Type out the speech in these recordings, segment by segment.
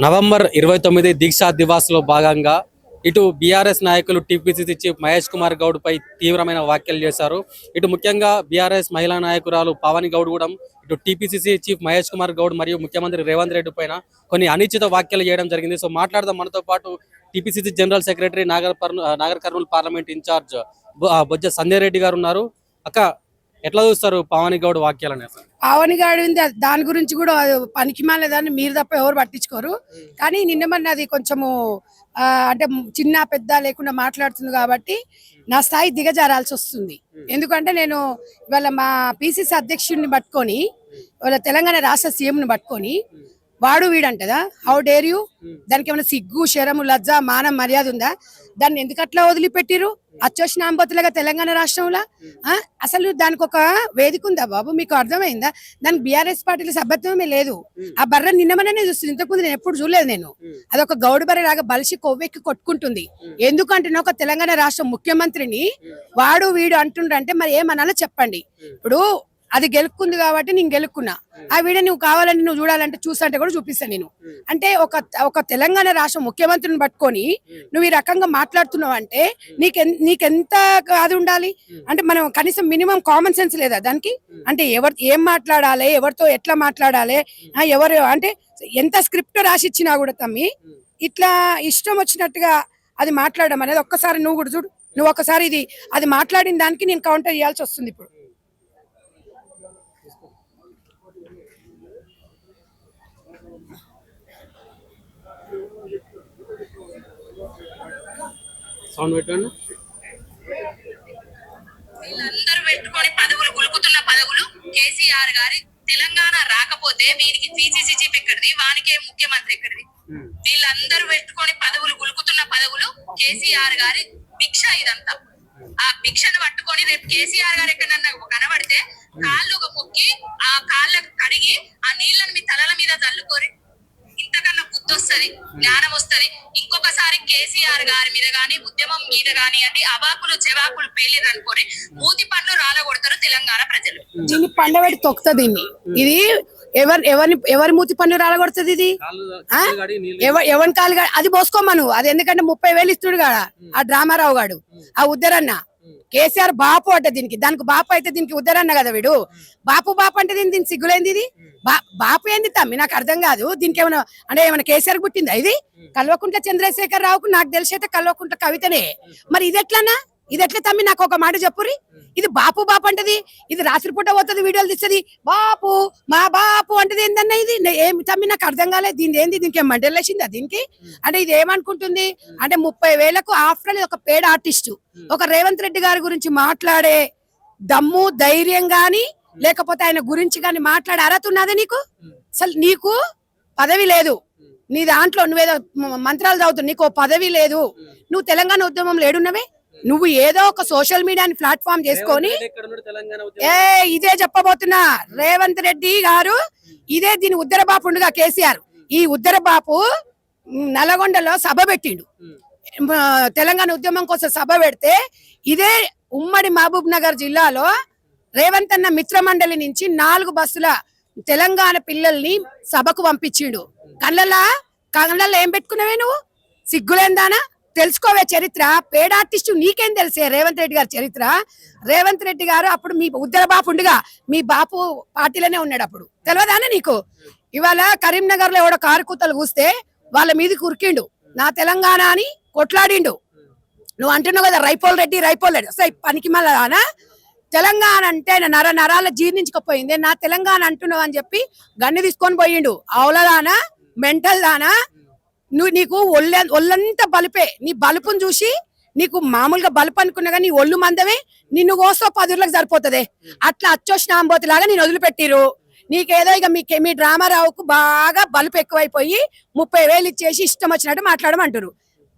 November 29 దీక్షా దివాస్ లో భాగంగా ఇటు బీఆర్ఎస్ నాయకులు టీపీసీసీ చీఫ్ మహేష్ కుమార్ గౌడ్ పై తీవ్రమైన వ్యాఖ్యలు చేశారు. ఇటు ముఖ్యంగా బీఆర్ఎస్ మహిళా నాయకురాలు పవన్ గౌడ్ కూడా ఇటు టీపీసీసీ చీఫ్ మహేష్ కుమార్ గౌడ్ మరియు ముఖ్యమంత్రి రేవంత్ రెడ్డి పైన కొన్ని అనుచిత వ్యాఖ్యలు చేయడం జరిగింది. సో మాట్లాడదాం మనతో పాటు TPCC general secretary Nagar Kurnool parliament incharge Bojja Sanjay Reddy గారు ఉన్నారు. అక్క, ఎట్లా చూస్తారు పవన్ గౌడ్ వ్యాఖ్యలని? పవన్ గౌడ్ దాని గురించి కూడా పనికి మాలేదాన్ని మీరు తప్ప ఎవరు పట్టించుకోరు. కానీ నిన్న అది కొంచెము అంటే చిన్న పెద్ద లేకుండా మాట్లాడుతుంది కాబట్టి నా స్థాయి దిగజారాల్సి వస్తుంది. ఎందుకంటే నేను ఇవాళ మా పిసిసి అధ్యక్షుడిని పట్టుకొని ఇవాళ తెలంగాణ రాష్ట్ర సీఎంని పట్టుకొని వాడు వీడంటదా, హౌ డేర్ యూ? దానికి ఏమైనా సిగ్గు, శరము, లజ్జ, మానం, మర్యాద ఉందా? దాన్ని ఎందుకు అట్లా వదిలిపెట్టిరు? అచ్చోష్నాంబతులుగా తెలంగాణ రాష్ట్రంలో అసలు దానికి ఒక వేదిక ఉందా బాబు? మీకు అర్థమైందా? దానికి బీఆర్ఎస్ పార్టీల సభ్యత్వమే లేదు. ఆ బర్ర నిన్నమనే చూస్తుంది, ఇంతకుముందు నేను ఎప్పుడు చూడలేదు. నేను అదొక గౌడు బర్రె లాగా బలిసి కొవ్వెక్కి కొట్టుకుంటుంది. ఎందుకంటే ఒక తెలంగాణ రాష్ట్ర ముఖ్యమంత్రిని వాడు వీడు అంటుండ్రంటే మరి ఏమనాలో చెప్పండి. ఇప్పుడు అది గెలుపుకుంది కాబట్టి నేను గెలుక్కున్నా. ఆ వీడియో నువ్వు కావాలంటే నువ్వు చూడాలంటే చూసంటే కూడా చూపిస్తాను నేను. అంటే ఒక తెలంగాణ రాష్ట్ర ముఖ్యమంత్రిని పట్టుకొని నువ్వు ఈ రకంగా మాట్లాడుతున్నావు అంటే నీకెంత అది ఉండాలి? అంటే మనం కనీసం మినిమం కామన్ సెన్స్ లేదా దానికి? అంటే ఏం మాట్లాడాలి, ఎవరితో ఎట్లా మాట్లాడాలి, ఎవరు అంటే ఎంత స్క్రిప్ట్ రాసి ఇచ్చినా కూడా తమ్మి ఇట్లా ఇష్టం వచ్చినట్టుగా అది మాట్లాడడం అనేది ఒక్కసారి నువ్వు కూడా చూడు. నువ్వు ఒకసారి అది మాట్లాడిన దానికి నేను కౌంటర్ చేయాల్సి వస్తుంది. ఇప్పుడు వీళ్ళందరూ పెట్టుకొని పదవులు గులుకుతున్న పదవులు కేసీఆర్ గారి. తెలంగాణ రాకపోతే వీరికి పిసిసి చీఫ్ ఎక్కడిది, వానికే ముఖ్యమంత్రి ఎక్కడిది? వీళ్ళందరూ పెట్టుకొని పదవులు గులుకుతున్న పదవులు కేసీఆర్ గారి భిక్ష ఇదంతా. ఆ భిక్షను పట్టుకొని రేపు కేసీఆర్ గారు ఎక్కడన్నా కనబడితే కాళ్ళు మొక్కి ఆ కాళ్ళకు కడిగి ఆ నీళ్లను మీ తలల మీద చల్లుకోరి. ఇంతకన్నా బుద్ధి వస్తుంది, జ్ఞానం వస్తుంది. ఇంకొకసారి కేసీఆర్ గారి మీద గాని ఉద్యమం మీద గాని అంటే అవాకులు చెవాకులు పేలిరు అనుకోని మూతి పండ్లు రాలగొడతారు తెలంగాణ ప్రజలు. దీన్ని పండబెట్టి తొక్కుతుంది. ఇది ఎవరి మూతి పన్ను రాలగొడుతుంది? ఇది ఎవరి కాలు అది పోసుకోమను. అది ఎందుకంటే 30,000 ఇస్తుడు కాడా ఆ డ్రామారావు గాడు, ఆ ఉద్దరన్న. కేసీఆర్ బాపు అంటే దానికి బాపు అయితే దీనికి ఉద్దరన్న కదా వీడు. బాపు అంటే దీనికి సిగ్గులేంది? ఇది బాపు ఏంది తమ్మి? నాకు అర్థం కాదు. దీనికి ఏమైనా కేసీఆర్ పుట్టిందా? ఇది కల్వకుంట్ల చంద్రశేఖర్ రావుకు నాకు తెలిసి అయితే కల్వకుంట్ల కవితనే. మరి ఇది ఎట్లా తమ్మి? నాకు ఒక మాట చెప్పురి. ఇది బాపు అంటది, ఇది రాత్రిపూట పోతుంది, వీడియోలు తీస్తుంది. బాపు మా బాపు అంటది ఏందన్నా? ఇది ఏమి తమ్మి? నాకు అర్థం కాలేదు. దీని ఏంది? దీనికి ఏం మంటలు వేసిందా దీనికి? అంటే ఇది ఏమనుకుంటుంది అంటే 30,000కు ఆఫ్టర్ ఒక పేడ్ ఆర్టిస్టు ఒక రేవంత్ రెడ్డి గారి గురించి మాట్లాడే దమ్ము, ధైర్యం గాని లేకపోతే ఆయన గురించి గాని మాట్లాడే అర్హత ఉన్నది నీకు? అసలు నీకు పదవి లేదు. నీ దాంట్లో నువ్వేదో మంత్రాలు చదువుతావు, నీకు పదవి లేదు. నువ్వు తెలంగాణ ఉద్యమంలో ఏడున్నవే? నువ్వు ఏదో ఒక సోషల్ మీడియాని ప్లాట్ఫామ్ చేసుకొని ఇదే చెప్పబోతున్నా. రేవంత్ రెడ్డి గారు ఇదే దీని ఉద్దర బాపు ఉండగా కేసీఆర్ ఈ ఉద్దర బాపు నల్గొండలో సభ పెట్టిండు. తెలంగాణ ఉద్యమం కోసం సభ పెడితే ఇదే ఉమ్మడి మహబూబ్ నగర్ జిల్లాలో రేవంత్ అన్న మిత్ర మండలి నుంచి 4 బస్సుల తెలంగాణ పిల్లల్ని సభకు పంపించిండు. కళ్ళల్లో ఏం పెట్టుకున్నావే నువ్వు? సిగ్గులేందానా? తెలుసుకోవే చరిత్ర. పేడ ఆర్టిస్టు నీకేం తెలిసే రేవంత్ రెడ్డి గారి చరిత్ర? రేవంత్ రెడ్డి గారు అప్పుడు మీ ఉద్దర బాపు ఉండగా మీ బాపు పార్టీలోనే ఉన్నాడు. అప్పుడు తెలియదానే నీకు? ఇవాళ కరీంనగర్ లో ఎవడో కారు కూతలు కూస్తే వాళ్ళ మీదకి ఉరికిండు, నా తెలంగాణ అని కొట్లాడిండు. నువ్వు అంటున్నావు కదా రైపోల్ రెడ్డి అసలు పనికి మళ్ళా తెలంగాణ అంటే నరాల జీర్ణించకపోయింది. నా తెలంగాణ అంటున్నావు అని చెప్పి గన్ను తీసుకొని పోయిండు. అవులదానా, మెంటల్ దానా? నీకు ఒళ్ళంతా బలుపే. నీ బలుపుని చూసి నీకు మామూలుగా బలుపు అనుకున్నా కానీ నీ ఒళ్ళు మందమే. నిన్ను కోసో 10 ఊర్లకు సరిపోతుంది. అట్లా అచ్చోష్నాంబోతి లాగా నేను వదిలిపెట్టిరు. నీకేదో ఇక మీ డ్రామారావుకు బాగా బలుపు ఎక్కువైపోయి 30,000 ఇచ్చేసి ఇష్టం వచ్చినట్టు మాట్లాడమంటారు.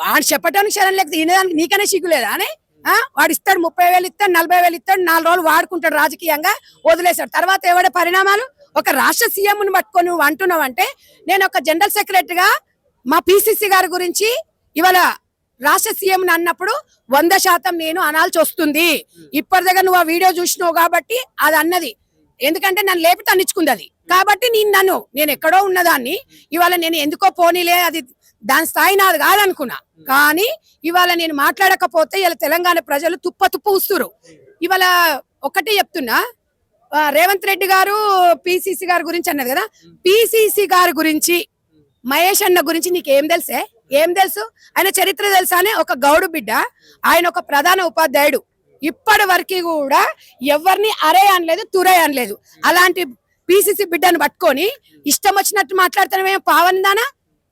వాడు చెప్పడానికి శరణ్ లేకపోతే వినేదానికి నీకనే సిగ్గులేదా అని? వాడు ఇస్తాడు 30,000 ఇస్తాడు, 40,000 ఇస్తాడు, 4 రోజులు వాడుకుంటాడు, రాజకీయంగా వదిలేస్తాడు. తర్వాత ఎవడే పరిణామాలు? ఒక రాష్ట్ర సీఎంని పట్టుకొని నువ్వు అంటున్నావు అంటే నేను ఒక జనరల్ సెక్రటరీగా మా పిసిసి గారి గురించి ఇవాళ రాష్ట్ర సీఎం అన్నప్పుడు 100% నేను అనాల్సి వస్తుంది. ఇప్పటిదాకా నువ్వు ఆ వీడియో చూసినావు కాబట్టి అది అన్నది. ఎందుకంటే నన్ను లేపి తన్నించుకుంది అది. కాబట్టి నేను ఎక్కడో ఉన్నదాన్ని ఇవాళ నేను ఎందుకో పోనీలే అది దాని స్థాయి నాది కాదనుకున్నా. కానీ ఇవాళ నేను మాట్లాడకపోతే ఇలా తెలంగాణ ప్రజలు తుప్పు ఊస్తురు. ఇవాళ ఒకటే చెప్తున్నా, రేవంత్ రెడ్డి గారు పిసిసి గారి గురించి అన్నది కదా, పిసిసి గారి గురించి మహేష్ అన్న గురించి నీకు ఏం తెలుసు? ఆయన చరిత్ర తెలుసా? అనే ఒక గౌడు బిడ్డ, ఆయన ఒక ప్రధాన ఉపాధ్యాయుడు. ఇప్పటి వరకు కూడా ఎవరిని అరే అనలేదు, తురే అనలేదు. అలాంటి పిసిసి బిడ్డను పట్టుకొని ఇష్టం వచ్చినట్టు మాట్లాడుతానేమో పావనిదానా,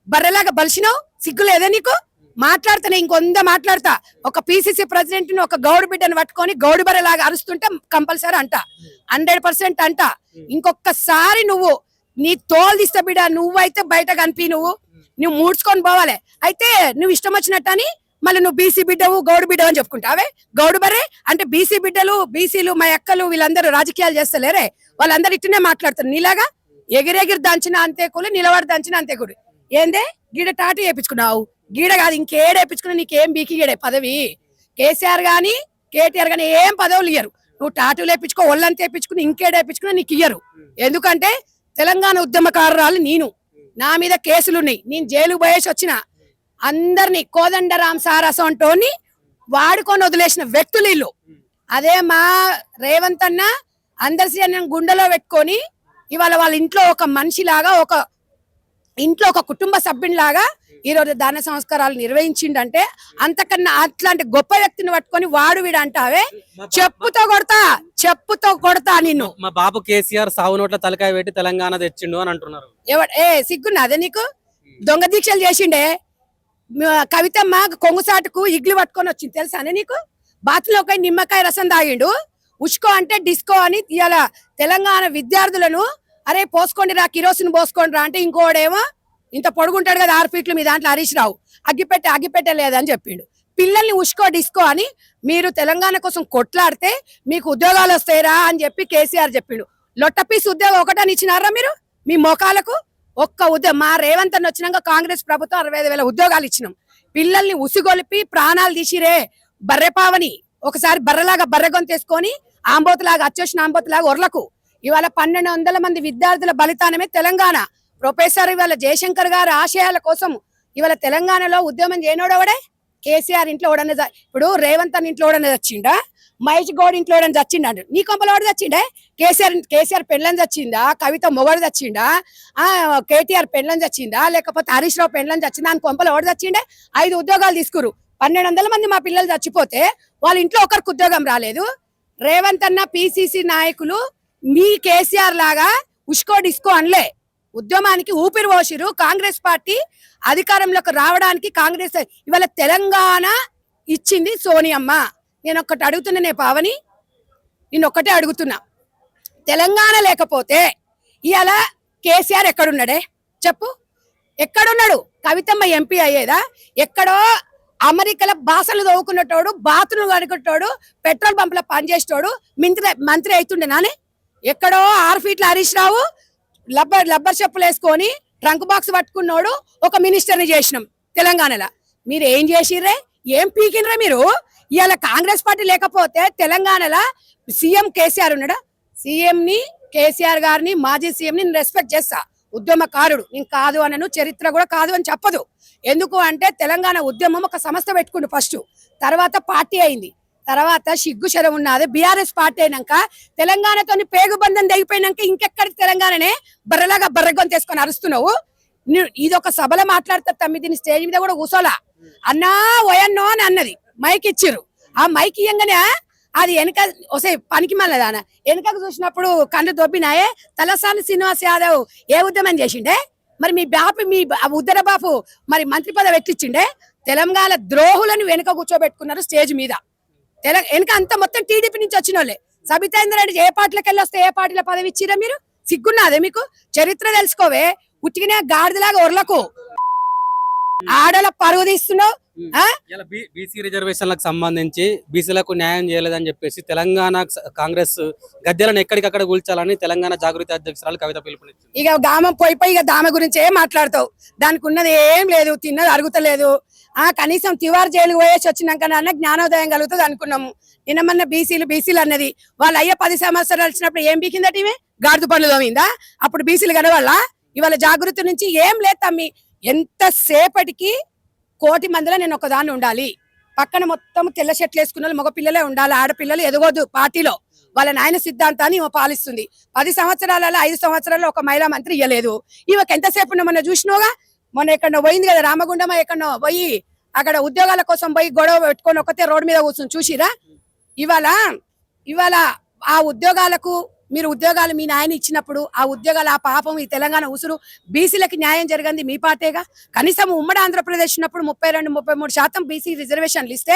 బర్రెలాగా బలిసినావు, సిగ్గు లేదా నీకు? మాట్లాడుతానే ఇంకొంద మాట్లాడతా. ఒక పిసిసి ప్రెసిడెంట్ ని ఒక గౌడు బిడ్డను పట్టుకొని గౌడు బర్రెలాగా అరుస్తుంటే కంపల్సరీ అంట, 100% అంట. ఇంకొకసారి నువ్వు నీ తోలు తీస్తా బిడ్డ, నువ్వైతే బయట కనిపి నువ్వు మూడ్చుకొని పోవాలి. అయితే నువ్వు ఇష్టం వచ్చినట్టని మళ్ళీ నువ్వు బీసీ బిడ్డవు గౌడు బిడ్డవు అని చెప్పుకుంటావే. గౌడు బర్రే అంటే బీసీ బిడ్డలు, బీసీలు, మా అక్కలు వీళ్ళందరూ రాజకీయాలు చేస్తలేరే, వాళ్ళందరూ ఇట్టునే మాట్లాడతారు. నీలాగా ఎగిరెగిరి దంచిన అంతే కూలి, నిలబడి దంచిన అంతే కూలి. ఏందే గీడ టాటూ వేయించుకున్నావు? గీడ కాదు ఇంకేడ వేయించుకున్నా నీకేం బీకి గీడే పదవి. కేసీఆర్ గాని కేటీఆర్ గాని ఏం పదవులు ఇయ్యరు. నువ్వు టాటూలు వేయించుకో, ఒళ్ళంతా వేయించుకుని ఇంకేడ వేయించుకున్నా నీకు ఇయ్యరు. ఎందుకంటే తెలంగాణ ఉద్యమకారురాలు నేను, నా మీద కేసులున్నాయి, నేను జైలు పోయేసి వచ్చిన. అందరినీ కోదండరాం సార్ అసోంటోని వాడుకొని వదిలేసిన వ్యక్తులు వీళ్ళు. అదే మా రేవంత్ అన్న అందరి గుండెలో పెట్టుకొని ఇవాళ వాళ్ళ ఇంట్లో ఒక మనిషిలాగా, ఒక ఇంట్లో ఒక కుటుంబ సభ్యునిలాగా ఈరోజు దాన సంస్కారాలు నిర్వహించిండంటే అంతకన్నా అట్లాంటి గొప్ప వ్యక్తిని పట్టుకొని వాడు వీడు అంటావే, చెప్పుతో కొడతా నిన్ను. మా బాబు కేసీఆర్ సావు నోట్ల తలకాయ పెట్టి తెలంగాణ తెచ్చిండు అని అంటున్నారు. సిగ్గున్నా అదే నీకు? దొంగ దీక్షలు చేసిండే కవితమ్మ కొంగుసాటుకు ఇగ్లు పట్టుకొని వచ్చింది తెలుసానే నీకు? బాతులోకి నిమ్మకాయ రసం తాగిండు. ఉష్కో అంటే డిస్కో అని ఇవాళ తెలంగాణ విద్యార్థులను అరే పోసుకోండి రా, కిరోసిన్ పోసుకోండి రా అంటే ఇంకోడేమో ఇంత పొడుగుంటాడు కదా 6 ఫీట్లు, మీ దాంట్లో హరీష్ రావు అగ్గిపెట్టలేదని చెప్పిండు. పిల్లల్ని ఉష్కో డిస్కో అని మీరు తెలంగాణ కోసం కొట్లాడితే మీకు ఉద్యోగాలు వస్తాయిరా అని చెప్పి కేసీఆర్ చెప్పిండు. లొట్టపీస్ ఉద్యోగం ఒకటని ఇచ్చినారా మీరు మీ మోకాలకు? ఒక్క ఉద్యోగం మా రేవంత్ అన్న వచ్చినాక కాంగ్రెస్ ప్రభుత్వం 65,000 ఉద్యోగాలు ఇచ్చినాం. పిల్లల్ని ఉసిగొలిపి ప్రాణాలు తీసిరే బర్రెపావని. ఒకసారి బర్రెలాగా బర్రెగొని తీసుకొని ఆంబోతులాగా అచ్చోసిన ఆంబోతులాగా ఒర్లకు. ఇవాళ 1200 మంది విద్యార్థుల బలితానమే తెలంగాణ. ప్రొఫెసర్ ఇవాళ జయశంకర్ గారి ఆశయాల కోసం ఇవాళ తెలంగాణలో ఉద్యమం చేయనోడవడే. కేసీఆర్ ఇంట్లో ఓడనే, ఇప్పుడు రేవంత్ అన్న ఇంట్లో ఓడనే చచ్చిండా, మహేష్ గౌడ్ ఇంట్లో ఓడని చచ్చిండా? నీ కొంపలో ఓడి చచ్చిండే? కేసీఆర్ పెళ్ళని చచ్చిందా? కవిత మొగడు చచ్చిండా? కేటీఆర్ పెళ్ళని చచ్చిందా? లేకపోతే హరీష్ రావు పెళ్ళని చచ్చిందా? అని కొంపలో ఓడి చచ్చిండే. 5 ఉద్యోగాలు తీసుకురు. 1200 మంది మా పిల్లలు చచ్చిపోతే వాళ్ళ ఇంట్లో ఒకరికి ఉద్యోగం రాలేదు. రేవంత్ అన్న పిసిసి నాయకులు మీ కేసీఆర్ లాగా ఉష్కో డిస్కో అనలే, ఉద్యమానికి ఊపిరి పోసిరు. కాంగ్రెస్ పార్టీ అధికారంలోకి రావడానికి కాంగ్రెస్ ఇవాళ తెలంగాణ ఇచ్చింది సోనియమ్మ. నేను ఒక్కటి అడుగుతున్నానే పావని, నేను ఒక్కటే అడుగుతున్నా, తెలంగాణ లేకపోతే ఇవాళ కేసీఆర్ ఎక్కడున్నాడే చెప్పు? ఎక్కడున్నాడు? కవితమ్మ ఎంపీ అయ్యేదా? ఎక్కడో అమెరికాలో బాసలు తవ్వుకున్నటోడు, బాతులు కడుకున్నటోడు, పెట్రోల్ పంపులో పనిచేసేటోడు మంత్రి అవుతుండే నానే. ఎక్కడో 6 ఫీట్ల హరీష్ రావు లబ్బర్ చెప్పులు వేసుకొని ట్రంక్ బాక్స్ పట్టుకున్నోడు ఒక మినిస్టర్ని చేసినాం తెలంగాణలో. మీరు ఏం చేసిర్రే? ఏం పీకినరే మీరు? ఇవాళ కాంగ్రెస్ పార్టీ లేకపోతే తెలంగాణలో సీఎం కేసీఆర్ ఉన్నాడా? సీఎంని కేసీఆర్ గారిని మాజీ సీఎంని నేను రెస్పెక్ట్ చేస్తా. ఉద్యమకారుడు నేను కాదు అనను, చరిత్ర కూడా కాదు అని చెప్పదు. ఎందుకు అంటే తెలంగాణ ఉద్యమం ఒక సంస్థ పెట్టుకుండు ఫస్ట్, తర్వాత పార్టీ అయింది, తర్వాత సిగ్గు శరం ఉన్నది. బీఆర్ఎస్ పార్టీ అయినాక తెలంగాణతో పేగుబంధం తెగిపోయినాక ఇంకెక్కడికి తెలంగాణనే బర్రెలాగా బర్రెగొని తీసుకొని అరుస్తున్నావు. ఇది ఒక సభలో మాట్లాడతారు తమ్మి, దీని స్టేజ్ మీద కూడా కూసోలా. అన్నా ఓయన్నో అని అన్నది, మైక్ ఇచ్చిర్రు. ఆ మైక్ ఇయ్యంగానే అది వెనక వసే పనికి మళ్ళదాన వెనకకు చూసినప్పుడు కళ్ళు దొబ్బినాయే. తలసాని శ్రీనివాస్ యాదవ్ ఏ ఉద్యమం చేసిండే? మరి మీ బాపు, మీ ఉద్దర బాపు మరి మంత్రి పదవి ఎట్లిచ్చిండే? తెలంగాణ ద్రోహులను వెనుక కూర్చోబెట్టుకున్నారు స్టేజ్ మీద. వెనక అంతా మొత్తం టీడీపీ నుంచి వచ్చిన వాళ్ళే. సబితేంద్ర రెడ్డి ఏ పార్టీలకు వెళ్ళి వస్తే ఏ పార్టీల పదవి ఇచ్చిరా మీరు? సిగ్గున్నదే మీకు? చరిత్ర తెలుసుకోవే. ఉట్టిగానే గాడిదలాగా ఒర్లకు ఆడల పరువు తీస్తున్నావు. బీసీ రిజర్వేషన్లకు సంబంధించి బీసీలకు న్యాయం చేయలేదని చెప్పేసి తెలంగాణ కాంగ్రెస్ గద్దెలను ఎక్కడికక్కడ కూల్చాలని తెలంగాణ జాగృతి అధ్యక్షురాలు కవిత పిలుపునిచ్చింది. ఇక గామ పోయిపోయి ఇక దామ గురించి ఏం మాట్లాడతావు? దానికి ఉన్నది ఏం లేదు, తిన్నది అరుగుతలేదు. కనీసం తివార్ జైలుకు పోయేసి వచ్చినాక నాన్న జ్ఞానోదయం కలుగుతుంది అనుకున్నాము. నిన్నమన్న బీసీలు అన్నది వాళ్ళ అయ్యే 10 సంవత్సరాలు వచ్చినప్పుడు ఏం బీకిందట? ఈమె గాడిద పనులు తోమిందా? అప్పుడు బీసీలు కనవాళ్ళ? ఇవాళ జాగృతి నుంచి ఏం లేదు తమ్మి. ఎంతసేపటికి 1,000,000 మందిలో నేను ఒకదాన్ని ఉండాలి, పక్కన మొత్తం తెల్ల షర్ట్లు వేసుకున్న వాళ్ళు మగ పిల్లలే ఉండాలి, ఆడపిల్లలు ఎదగొద్దు పార్టీలో. వాళ్ళ నాయన సిద్ధాంతాన్ని ఈమె పాలిస్తుంది. 10 సంవత్సరాలలో 5 సంవత్సరాల్లో ఒక మహిళా మంత్రి ఇవ్వలేదు. ఈమెకి ఎంతసేపు మొన్న చూసినోగా, మొన్న ఎక్కడో పోయింది కదా రామగుండమ, ఎక్కడో పోయి అక్కడ ఉద్యోగాల కోసం పోయి గొడవ పెట్టుకొని ఒకతే రోడ్డు మీద కూర్చొని చూసిరా? ఇవాళ ఆ ఉద్యోగాలకు మీరు ఉద్యోగాలు మీ నాయన ఇచ్చినప్పుడు ఆ ఉద్యోగాలు ఆ పాపం ఈ తెలంగాణ ఉసురు బీసీలకి న్యాయం జరిగింది మీ పార్టీగా. కనీసం ఉమ్మడి ఆంధ్రప్రదేశ్ ఉన్నప్పుడు 32-33% బీసీ రిజర్వేషన్లు ఇస్తే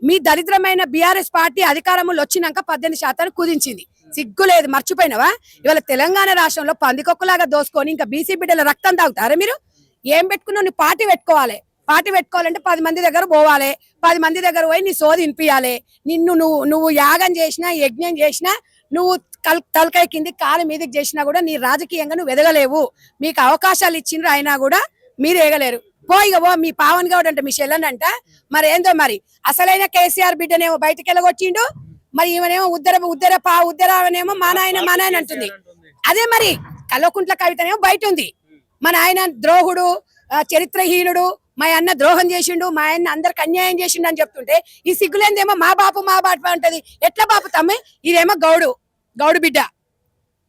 మీ దరిద్రమైన బీఆర్ఎస్ పార్టీ అధికారంలో వచ్చినాక 18% కుదించింది. సిగ్గు లేదు, మర్చిపోయినవా? ఇవాళ తెలంగాణ రాష్ట్రంలో పందికొక్కులాగా దోసుకొని ఇంకా బీసీ బిడ్డల రక్తం తాగుతారా మీరు? ఏం పెట్టుకున్నావు? నీ పార్టీ పెట్టుకోవాలి. పార్టీ పెట్టుకోవాలంటే 10 మంది దగ్గర పోవాలి, 10 మంది దగ్గర పోయి నీ సోది వినిపించాలి. నువ్వు యాగం చేసినా యజ్ఞం చేసినా నువ్వు తలకాయ కింది కాలు మీదకి చేసినా కూడా నీ రాజకీయంగా నువ్వు ఎదగలేవు. మీకు అవకాశాలు ఇచ్చిండ్రు అయినా కూడా మీరు ఎగలేరు. పోయిగో మీ పావన్ గౌడ్ అంటే మీ చెల్లెనంట మరి ఏందో మరి అసలైన కేసీఆర్ బిడ్డనేమో బయటకు వెళ్ళగొచ్చిండు, మరి ఈమెనేమో ఉద్దరనేమో మా నాయన అంటుంది. అదే మరి కల్వకుంట్ల కవితనేమో బయట ఉంది. మన ఆయన ద్రోహుడు, చరిత్రహీనుడు, మా అన్న ద్రోహం చేసిండు, మా ఆయన అందరికి అన్యాయం చేసిండు అని చెప్తుంటే ఈ సిగ్గులేందేమో మా బాపు అంటది. ఎట్లా బాపు తమ్మి? ఇదేమో గౌడు బిడ్డ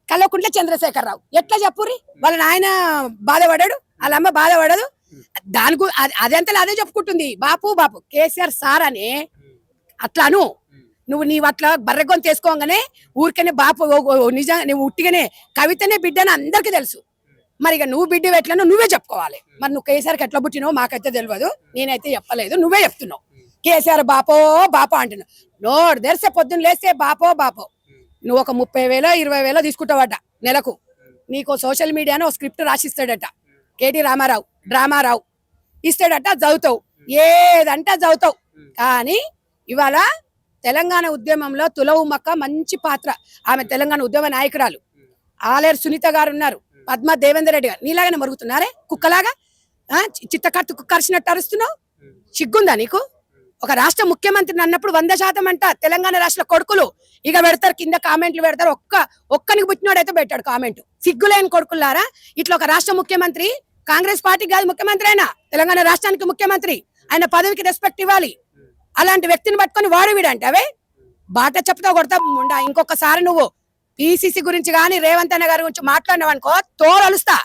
కల్వకుంట్ల చంద్రశేఖరరావు. ఎట్లా చెప్పుర్రి? వాళ్ళ నాయన బాధపడాడు, వాళ్ళ అమ్మ బాధపడదు. దానికి అదంతా అదే చెప్పుకుంటుంది బాపు కేసీఆర్ సార్ అని. అట్లాను నువ్వు అట్లా బర్రెగొని తీసుకోగానే ఊరికనే బాపు నిజంగా నువ్వు ఉట్టిగానే కవితనే బిడ్డని అందరికి తెలుసు. మరి ఇక నువ్వు బిడ్డ ఎట్లనో నువ్వే చెప్పుకోవాలి. మరి నువ్వు కేసీఆర్కి ఎట్లా పుట్టినావు మాకైతే తెలియదు, నేనైతే చెప్పలేదు, నువ్వే చెప్తున్నావు. కేసీఆర్ బాపో అంటున్నావు. నోరు తెరిసే పొద్దున్న లేస్తే బాపో. నువ్వు ఒక 30,000 20,000 తీసుకుంటావట నెలకు. నీకు సోషల్ మీడియాలో స్క్రిప్ట్ రాసిస్తాడట కేటీ రామారావు, డ్రామారావు ఇస్తాడట, చదువుతావు, ఏదంటే చదువుతావు. కానీ ఇవాళ తెలంగాణ ఉద్యమంలో తులవుమక్క మంచి పాత్ర. ఆమె తెలంగాణ ఉద్యమ నాయకురాలు. ఆలేరు సునీత గారు ఉన్నారు, పద్మా దేవేందర్ రెడ్డి గారు. నీలాగానే మరుగుతున్నారే కుక్కలాగా, చిత్తకట్టు కరిచినట్టు అరుస్తున్నావు. సిగ్గుందా నీకు? ఒక రాష్ట్ర ముఖ్యమంత్రిని అన్నప్పుడు 100% అంట తెలంగాణ రాష్ట్ర కొడుకులు ఇక పెడతారు, కింద కామెంట్లు పెడతారు. ఒక్కనికి పుట్టినోడైతే పెట్టాడు కామెంట్. సిగ్గులేని కొడుకులారా, ఇట్లా ఒక రాష్ట్ర ముఖ్యమంత్రి, కాంగ్రెస్ పార్టీ కాదు ముఖ్యమంత్రి, అయినా తెలంగాణ రాష్ట్రానికి ముఖ్యమంత్రి, ఆయన పదవికి రెస్పెక్ట్ ఇవ్వాలి. అలాంటి వ్యక్తిని పట్టుకొని వాడు వీడంటే అవే బాట చెప్తా కొడతా ఉండా. ఇంకొకసారి నువ్వు పిసిసి గురించి కానీ రేవంత్ అన్న గారి గురించి మాట్లాడినావు అనుకో తోలలుస్తా.